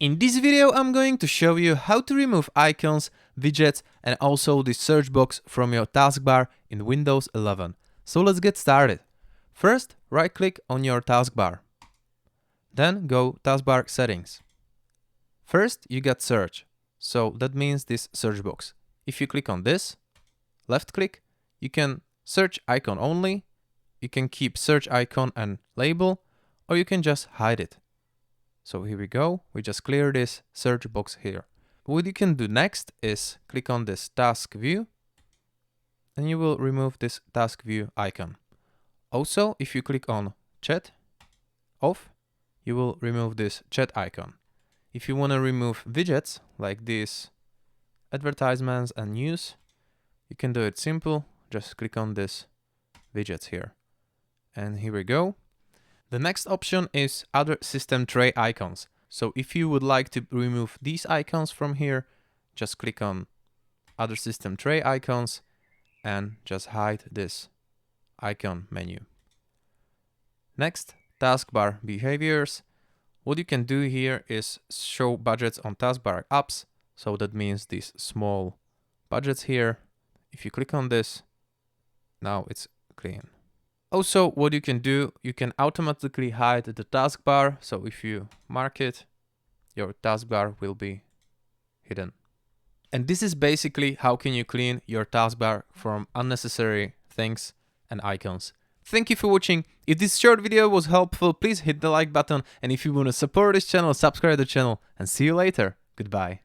In this video, I'm going to show you how to remove icons, widgets, and also the search box from your taskbar in Windows 11. So let's get started. First, right-click on your taskbar. Then go Taskbar Settings. First, you get Search. So that means this search box. If you click on this, left-click, you can search icon only, you can keep search icon and label, or you can just hide it. So here we go, we just clear this search box here. What you can do next is click on this task view and you will remove this task view icon. Also, if you click on chat off, you will remove this chat icon. If you want to remove widgets like these advertisements and news, you can do it simple, just click on this widgets here. And here we go. The next option is other system tray icons. So if you would like to remove these icons from here, just click on other system tray icons and just hide this icon menu. Next, taskbar behaviors. What you can do here is show budgets on taskbar apps. So that means these small budgets here. If you click on this, now it's clean. Also, what you can do, you can automatically hide the taskbar. So if you mark it, your taskbar will be hidden. And this is basically how can you clean your taskbar from unnecessary things and icons. Thank you for watching. If this short video was helpful, please hit the like button. And if you want to support this channel, subscribe to the channel and see you later. Goodbye.